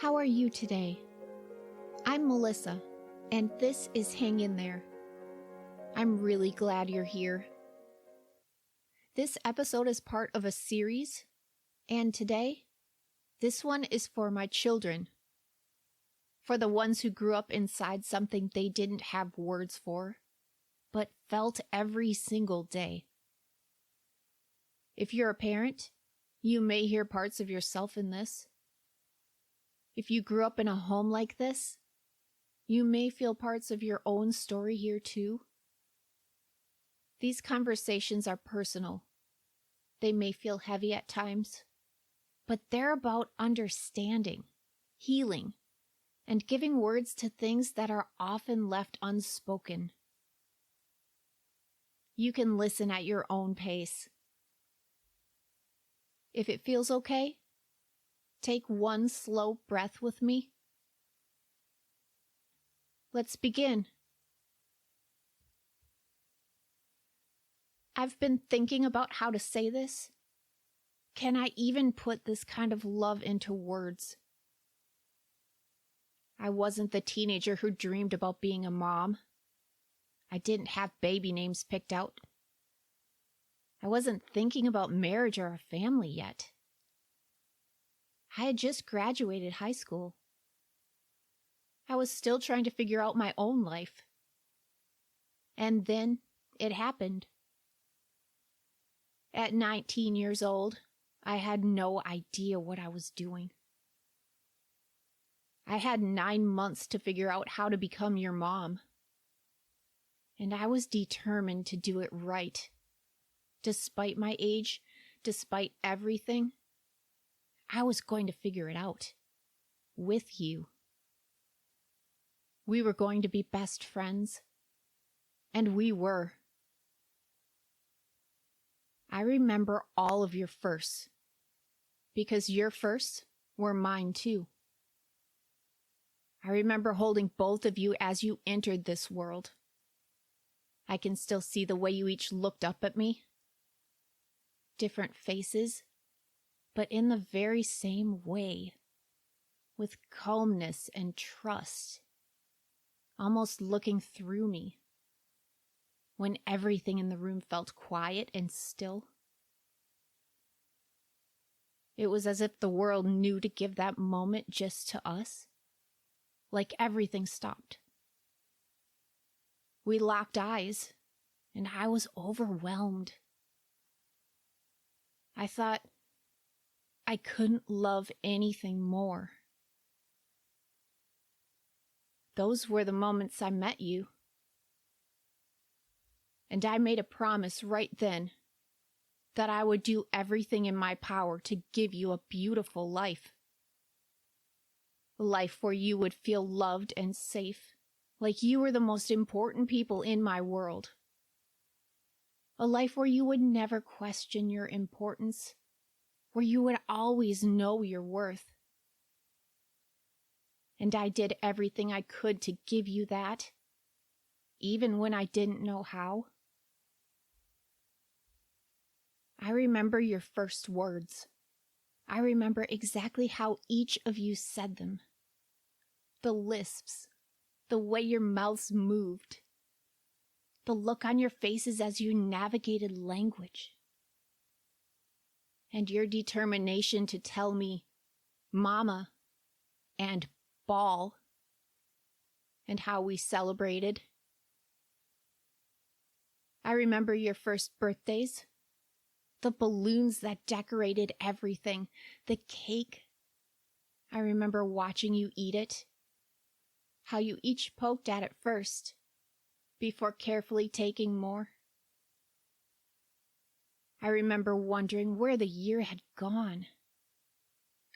How are you today? I'm Melissa, and this is Hang In There. I'm really glad you're here. This episode is part of a series, and today, this one is for my children. For the ones who grew up inside something they didn't have words for, but felt every single day. If you're a parent, you may hear parts of yourself in this. If you grew up in a home like this, you may feel parts of your own story here too. These conversations are personal. They may feel heavy at times, but they're about understanding, healing, and giving words to things that are often left unspoken. You can listen at your own pace. If it feels okay, take one slow breath with me. Let's begin. I've been thinking about how to say this. Can I even put this kind of love into words? I wasn't the teenager who dreamed about being a mom. I didn't have baby names picked out. I wasn't thinking about marriage or a family yet. I had just graduated high school. I was still trying to figure out my own life. And then it happened. At 19 years old, I had no idea what I was doing. I had 9 months to figure out how to become your mom. And I was determined to do it right. Despite my age, despite everything, I was going to figure it out. With you. We were going to be best friends. And we were. I remember all of your firsts. Because your firsts were mine too. I remember holding both of you as you entered this world. I can still see the way you each looked up at me. Different faces, but in the very same way, with calmness and trust, almost looking through me, when everything in the room felt quiet and still. It was as if the world knew to give that moment just to us, like everything stopped. We locked eyes, and I was overwhelmed. I thought I couldn't love anything more. Those were the moments I met you. And I made a promise right then that I would do everything in my power to give you a beautiful life. A life where you would feel loved and safe, like you were the most important people in my world. A life where you would never question your importance, where you would always know your worth. And I did everything I could to give you that, even when I didn't know how. I remember your first words. I remember exactly how each of you said them. The lisps, the way your mouths moved, the look on your faces as you navigated language, and your determination to tell me, Mama, and Ball, and how we celebrated. I remember your first birthdays, the balloons that decorated everything, the cake. I remember watching you eat it, how you each poked at it first, before carefully taking more. I remember wondering where the year had gone,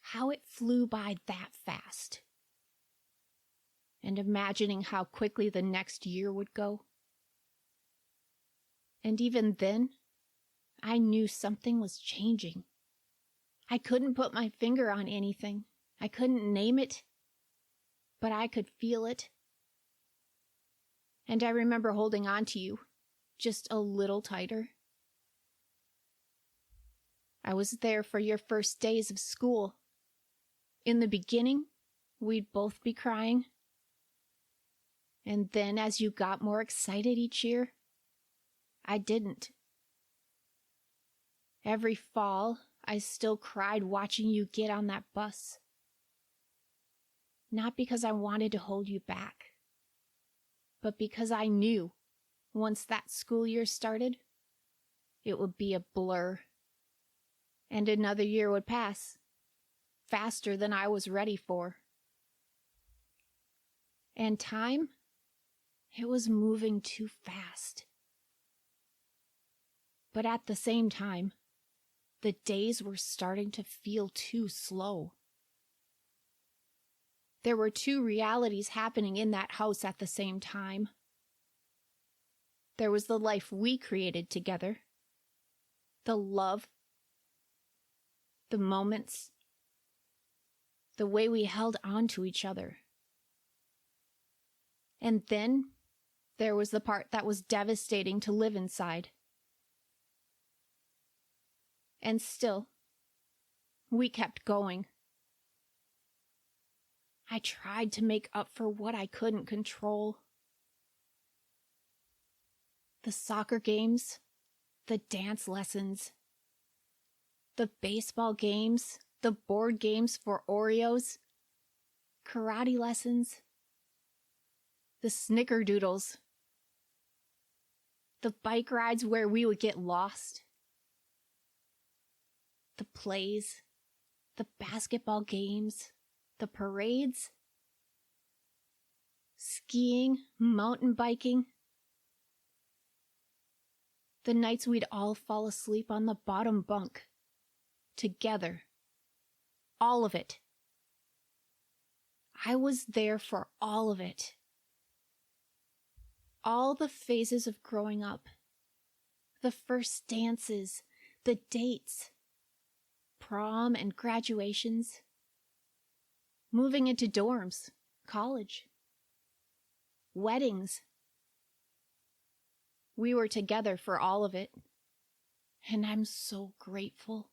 how it flew by that fast, and imagining how quickly the next year would go. And even then, I knew something was changing. I couldn't put my finger on anything. I couldn't name it, but I could feel it. And I remember holding on to you just a little tighter. I was there for your first days of school. In the beginning, we'd both be crying. And then as you got more excited each year, I didn't. Every fall, I still cried watching you get on that bus. Not because I wanted to hold you back, but because I knew once that school year started, it would be a blur. And another year would pass, faster than I was ready for. And time, it was moving too fast. But at the same time, the days were starting to feel too slow. There were two realities happening in that house at the same time. There was the life we created together, the love, the moments, the way we held on to each other. And then there was the part that was devastating to live inside. And still, we kept going. I tried to make up for what I couldn't control. The soccer games, the dance lessons, the baseball games, the board games for Oreos, karate lessons, the snickerdoodles, the bike rides where we would get lost, the plays, the basketball games, the parades, skiing, mountain biking, the nights we'd all fall asleep on the bottom bunk, together, all of it. I was there for all of it. All the phases of growing up, the first dances, the dates, prom and graduations, moving into dorms, college, weddings. We were together for all of it, and I'm so grateful.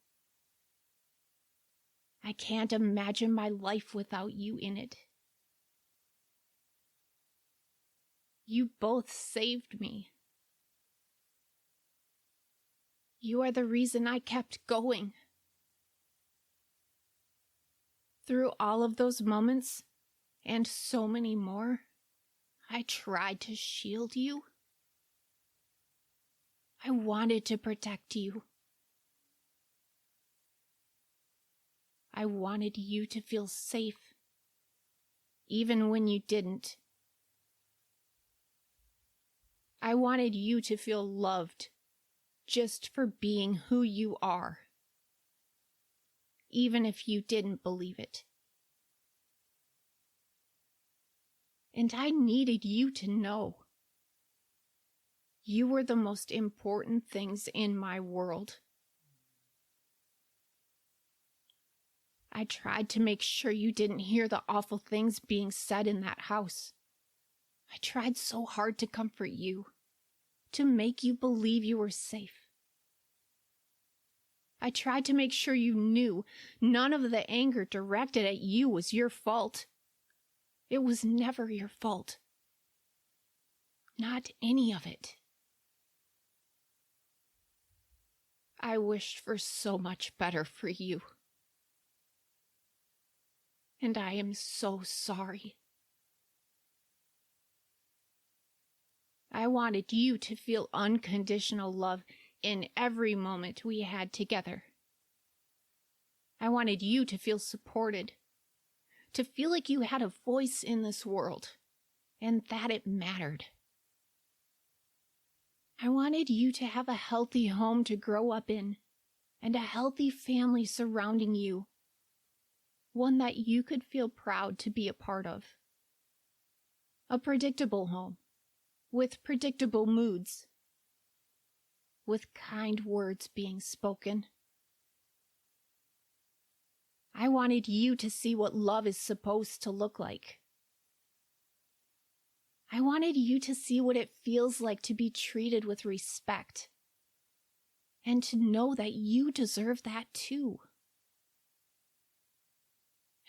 I can't imagine my life without you in it. You both saved me. You are the reason I kept going. Through all of those moments, and so many more, I tried to shield you. I wanted to protect you. I wanted you to feel safe, even when you didn't. I wanted you to feel loved, just for being who you are, even if you didn't believe it. And I needed you to know. You were the most important things in my world. I tried to make sure you didn't hear the awful things being said in that house. I tried so hard to comfort you, to make you believe you were safe. I tried to make sure you knew none of the anger directed at you was your fault. It was never your fault. Not any of it. I wished for so much better for you. And I am so sorry. I wanted you to feel unconditional love in every moment we had together. I wanted you to feel supported, to feel like you had a voice in this world, and that it mattered. I wanted you to have a healthy home to grow up in, and a healthy family surrounding you, one that you could feel proud to be a part of. A predictable home, with predictable moods, with kind words being spoken. I wanted you to see what love is supposed to look like. I wanted you to see what it feels like to be treated with respect, and to know that you deserve that too.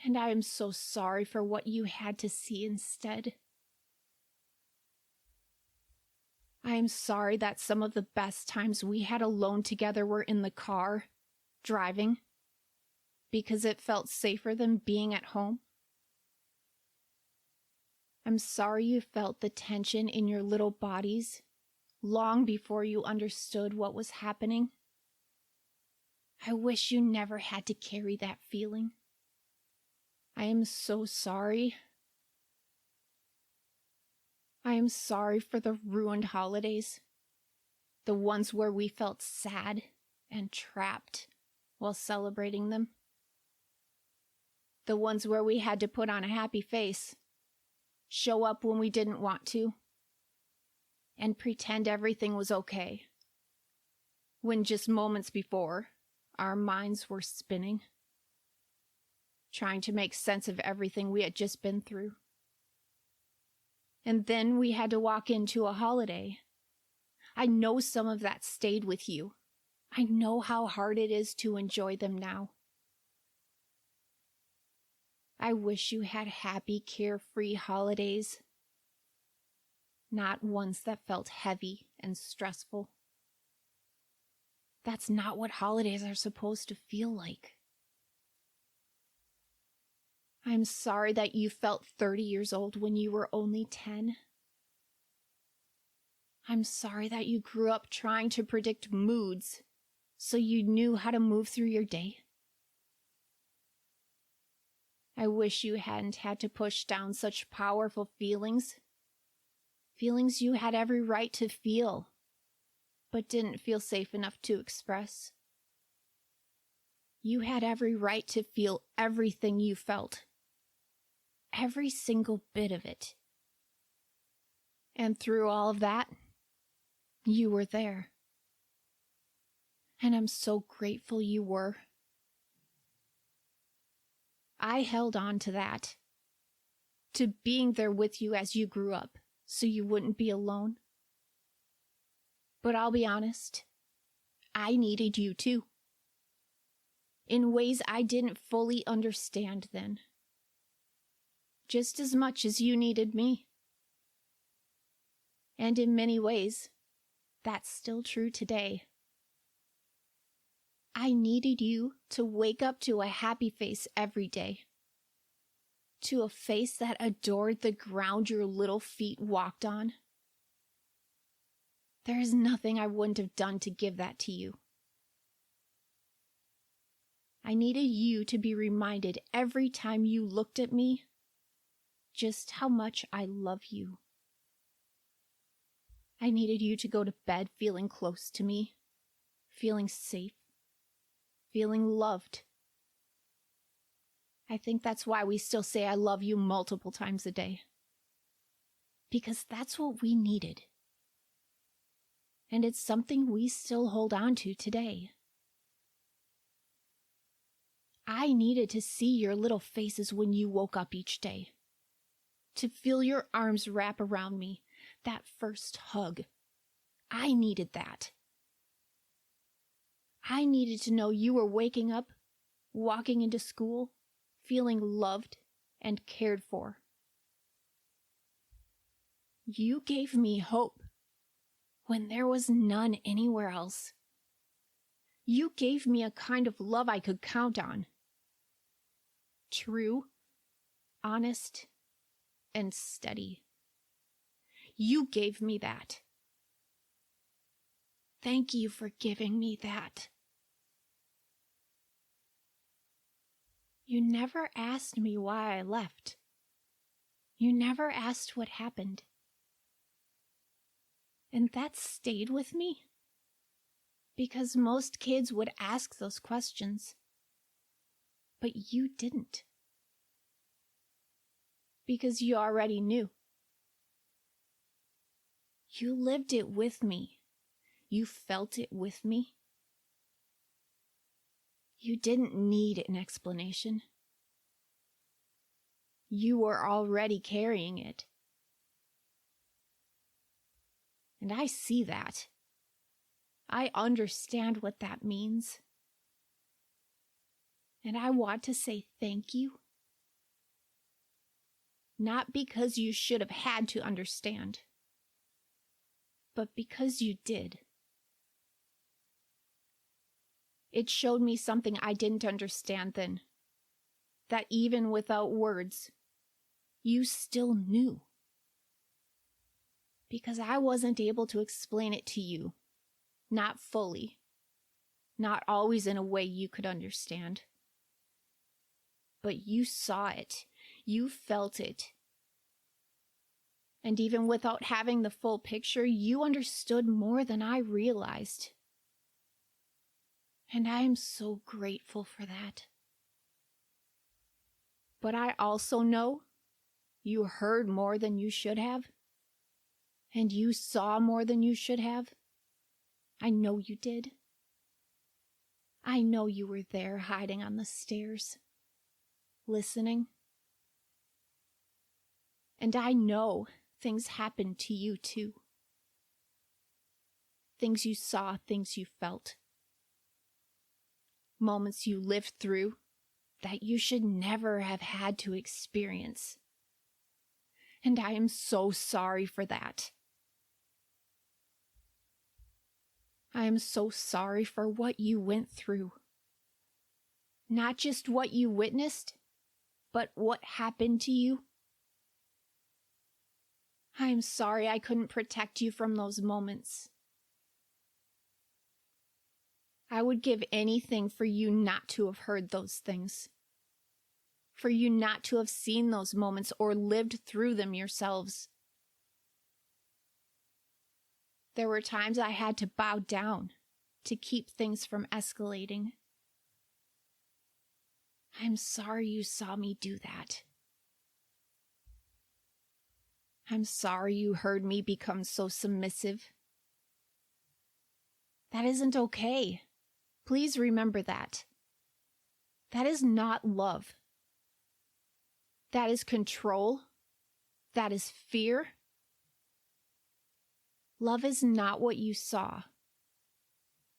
And I am so sorry for what you had to see instead. I am sorry that some of the best times we had alone together were in the car, driving, because it felt safer than being at home. I'm sorry you felt the tension in your little bodies long before you understood what was happening. I wish you never had to carry that feeling. I am so sorry. I am sorry for the ruined holidays, the ones where we felt sad and trapped while celebrating them, the ones where we had to put on a happy face, show up when we didn't want to, and pretend everything was okay, when just moments before, our minds were spinning, trying to make sense of everything we had just been through. And then we had to walk into a holiday. I know some of that stayed with you. I know how hard it is to enjoy them now. I wish you had happy, carefree holidays, not ones that felt heavy and stressful. That's not what holidays are supposed to feel like. I'm sorry that you felt 30 years old when you were only 10. I'm sorry that you grew up trying to predict moods so you knew how to move through your day. I wish you hadn't had to push down such powerful feelings. Feelings you had every right to feel, but didn't feel safe enough to express. You had every right to feel everything you felt. Every single bit of it. And through all of that, you were there. And I'm so grateful you were. I held on to that, to being there with you as you grew up, so you wouldn't be alone. But I'll be honest, I needed you too. In ways I didn't fully understand then. Just as much as you needed me. And in many ways, that's still true today. I needed you to wake up to a happy face every day. To a face that adored the ground your little feet walked on. There is nothing I wouldn't have done to give that to you. I needed you to be reminded every time you looked at me just how much I love you. I needed you to go to bed feeling close to me, feeling safe, feeling loved. I think that's why we still say I love you multiple times a day. Because that's what we needed. And it's something we still hold on to today. I needed to see your little faces when you woke up each day. To feel your arms wrap around me, that first hug. I needed that. I needed to know you were waking up, walking into school, feeling loved and cared for. You gave me hope when there was none anywhere else. You gave me a kind of love I could count on. True, honest, and steady. You gave me that. Thank you for giving me that. You never asked me why I left. You never asked what happened. And that stayed with me. Because most kids would ask those questions. But you didn't. Because you already knew. You lived it with me. You felt it with me. You didn't need an explanation. You were already carrying it. And I see that. I understand what that means. And I want to say thank you Not because you should have had to understand, but because you did. It showed me something I didn't understand then, that even without words, you still knew. Because I wasn't able to explain it to you, not fully, not always in a way you could understand. But you saw it, you felt it. And even without having the full picture, you understood more than I realized. And I am so grateful for that. But I also know you heard more than you should have. And you saw more than you should have. I know you did. I know you were there hiding on the stairs, listening. And I know things happened to you too. Things you saw, things you felt. Moments you lived through that you should never have had to experience. And I am so sorry for that. I am so sorry for what you went through. Not just what you witnessed, but what happened to you. I am sorry I couldn't protect you from those moments. I would give anything for you not to have heard those things. For you not to have seen those moments or lived through them yourselves. There were times I had to bow down to keep things from escalating. I'm sorry you saw me do that. I'm sorry you heard me become so submissive. That isn't okay. Please remember that. That is not love. That is control. That is fear. Love is not what you saw.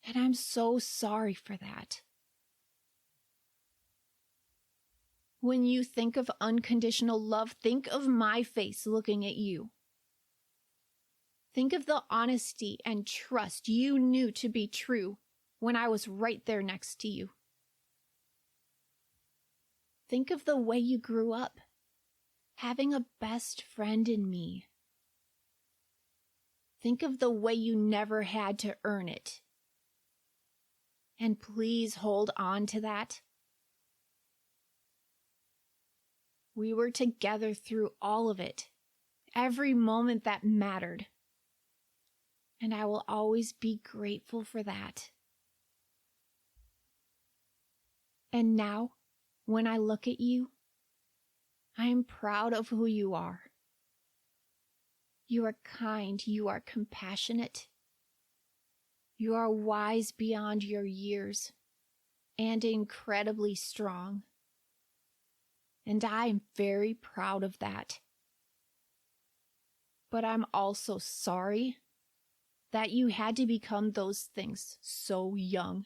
And I'm so sorry for that. When you think of unconditional love, think of my face looking at you. Think of the honesty and trust you knew to be true when I was right there next to you. Think of the way you grew up, having a best friend in me. Think of the way you never had to earn it. And please hold on to that. We were together through all of it, every moment that mattered. And I will always be grateful for that. And now, when I look at you, I am proud of who you are. You are kind, you are compassionate. You are wise beyond your years and incredibly strong. And I am very proud of that. But I'm also sorry that you had to become those things so young.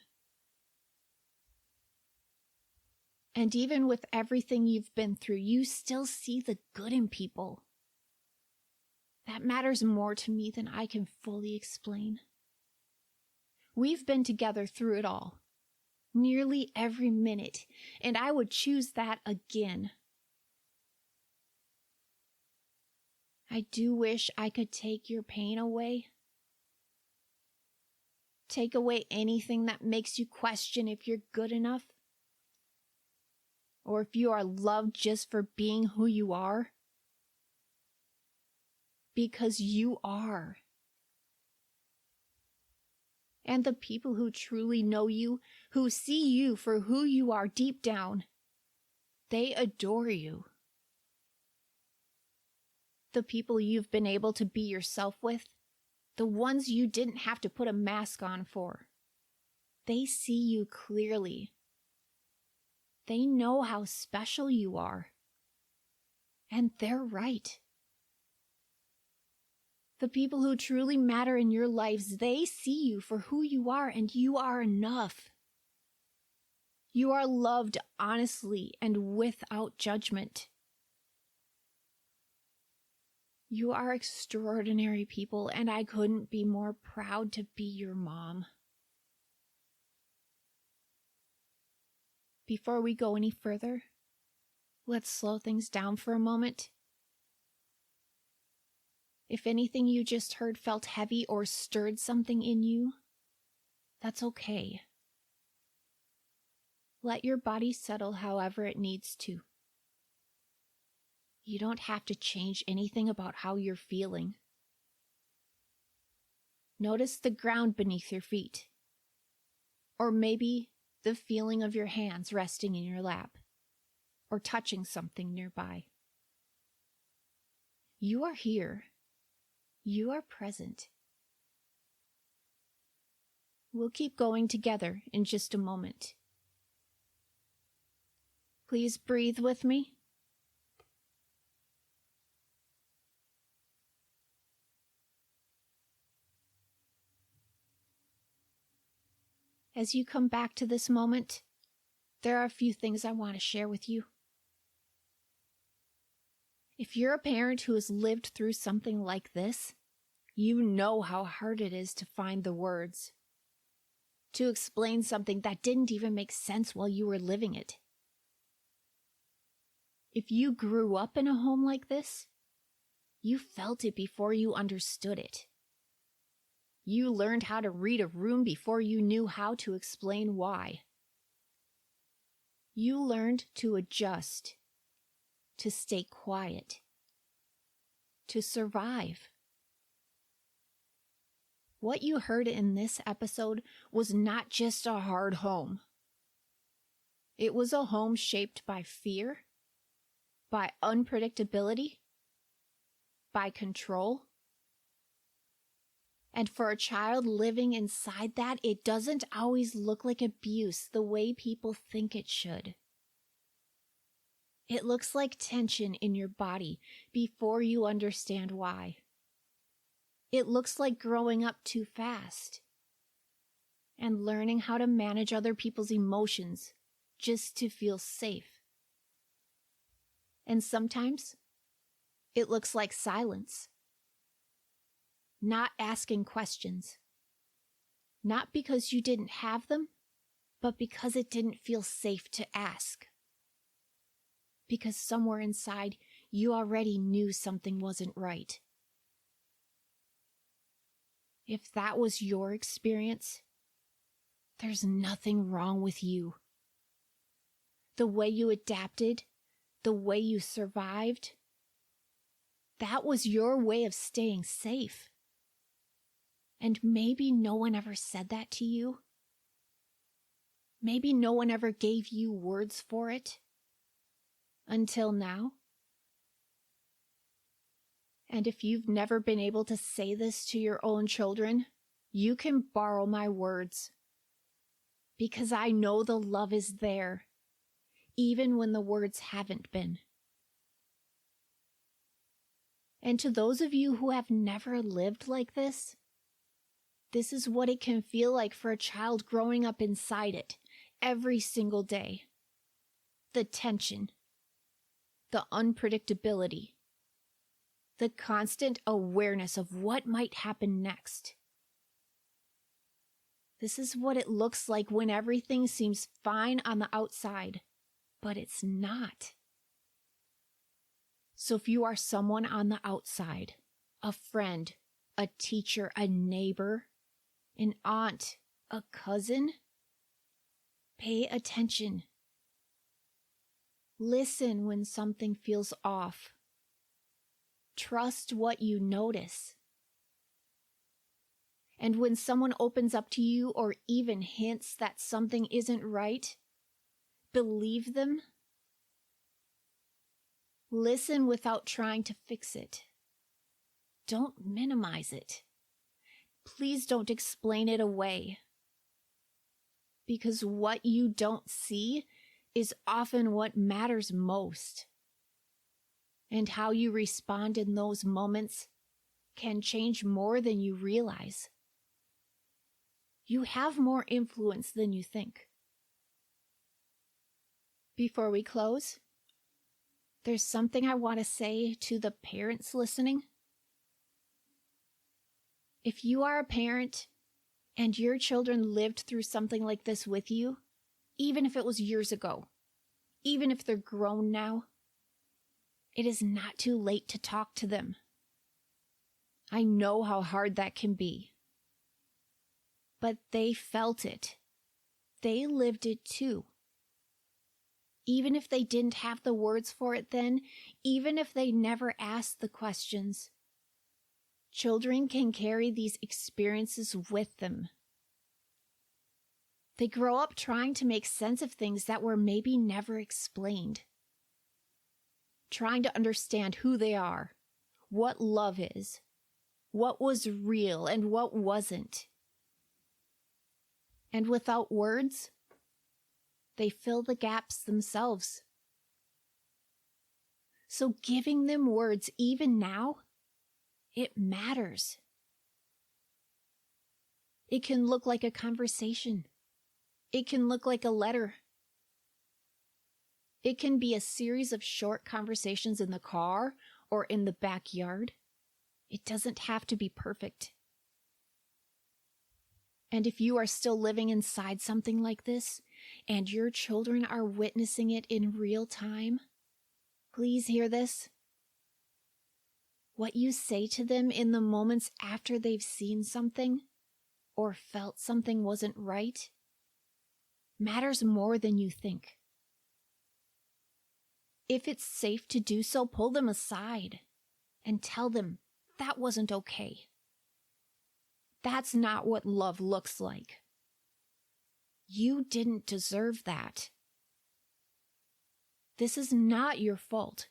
And even with everything you've been through, you still see the good in people. That matters more to me than I can fully explain. We've been together through it all, nearly every minute, and I would choose that again. I do wish I could take your pain away. Take away anything that makes you question if you're good enough, or if you are loved just for being who you are. Because you are. And the people who truly know you, who see you for who you are deep down, they adore you. The people you've been able to be yourself with, the ones you didn't have to put a mask on for, they see you clearly. They know how special you are. And they're right. The people who truly matter in your lives, they see you for who you are, and you are enough. You are loved honestly and without judgment. You are extraordinary people, and I couldn't be more proud to be your mom. Before we go any further, let's slow things down for a moment. If anything you just heard felt heavy or stirred something in you, that's okay. Let your body settle however it needs to. You don't have to change anything about how you're feeling. Notice the ground beneath your feet, or maybe the feeling of your hands resting in your lap, or touching something nearby. You are here. You are present. We'll keep going together in just a moment. Please breathe with me. As you come back to this moment, there are a few things I want to share with you. If you're a parent who has lived through something like this, you know how hard it is to find the words, to explain something that didn't even make sense while you were living it. If you grew up in a home like this, you felt it before you understood it. You learned how to read a room before you knew how to explain why. You learned to adjust, to stay quiet, to survive. What you heard in this episode was not just a hard home. It was a home shaped by fear, by unpredictability, by control. And for a child living inside that, it doesn't always look like abuse the way people think it should. It looks like tension in your body before you understand why. It looks like growing up too fast and learning how to manage other people's emotions just to feel safe. And sometimes it looks like silence. Not asking questions. Not because you didn't have them, but because it didn't feel safe to ask. Because somewhere inside, you already knew something wasn't right. If that was your experience, there's nothing wrong with you. The way you adapted, the way you survived, that was your way of staying safe. And maybe no one ever said that to you. Maybe no one ever gave you words for it. Until now. And if you've never been able to say this to your own children, you can borrow my words. Because I know the love is there, even when the words haven't been. And to those of you who have never lived like this is what it can feel like for a child growing up inside it every single day. The tension, the unpredictability, the constant awareness of what might happen next. This is what it looks like when everything seems fine on the outside, but it's not. So if you are someone on the outside, a friend, a teacher, a neighbor, an aunt, a cousin, pay attention. Listen when something feels off. Trust what you notice. And when someone opens up to you or even hints that something isn't right, believe them. Listen without trying to fix it. Don't minimize it. Please don't explain it away. Because what you don't see is often what matters most. And how you respond in those moments can change more than you realize. You have more influence than you think. Before we close, there's something I want to say to the parents listening. If you are a parent and your children lived through something like this with you, even if it was years ago, even if they're grown now, it is not too late to talk to them. I know how hard that can be. But they felt it. They lived it too. Even if they didn't have the words for it then, even if they never asked the questions, children can carry these experiences with them. They grow up trying to make sense of things that were maybe never explained. Trying to understand who they are, what love is, what was real and what wasn't. And without words, they fill the gaps themselves. So giving them words even now, it matters. It can look like a conversation. It can look like a letter. It can be a series of short conversations in the car or in the backyard. It doesn't have to be perfect. And if you are still living inside something like this, and your children are witnessing it in real time, please hear this. What you say to them in the moments after they've seen something or felt something wasn't right matters more than you think. If it's safe to do so, pull them aside and tell them that wasn't okay. That's not what love looks like. You didn't deserve that. This is not your fault.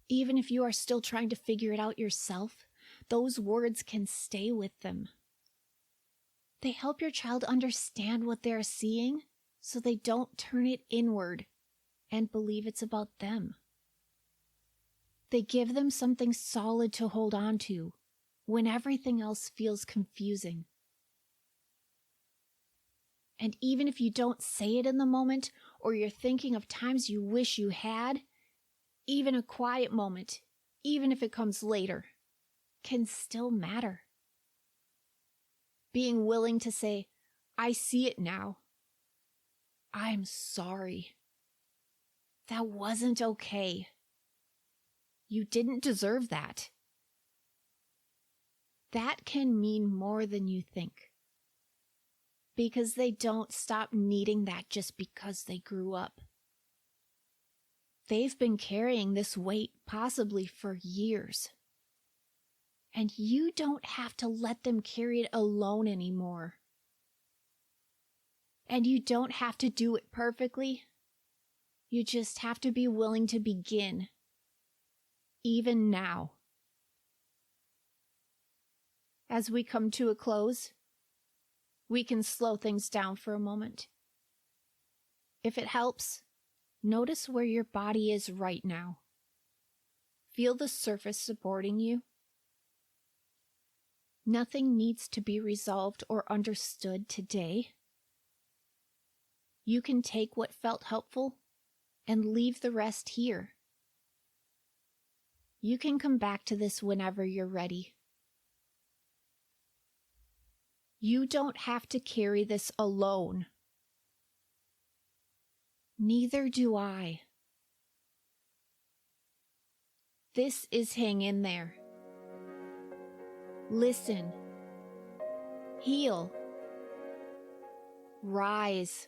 Even if you are still trying to figure it out yourself, those words can stay with them. They help your child understand what they're seeing so they don't turn it inward and believe it's about them. They give them something solid to hold on to when everything else feels confusing. And even if you don't say it in the moment, or you're thinking of times you wish you had, even a quiet moment, even if it comes later, can still matter. Being willing to say, I see it now. I'm sorry. That wasn't okay. You didn't deserve that. That can mean more than you think. Because they don't stop needing that just because they grew up. They've been carrying this weight possibly for years. And you don't have to let them carry it alone anymore. And you don't have to do it perfectly. You just have to be willing to begin. Even now. As we come to a close, we can slow things down for a moment. If it helps, notice where your body is right now. Feel the surface supporting you. Nothing needs to be resolved or understood today. You can take what felt helpful and leave the rest here. You can come back to this whenever you're ready. You don't have to carry this alone. Neither do I. This is Hang in There. Listen. Heal. Rise.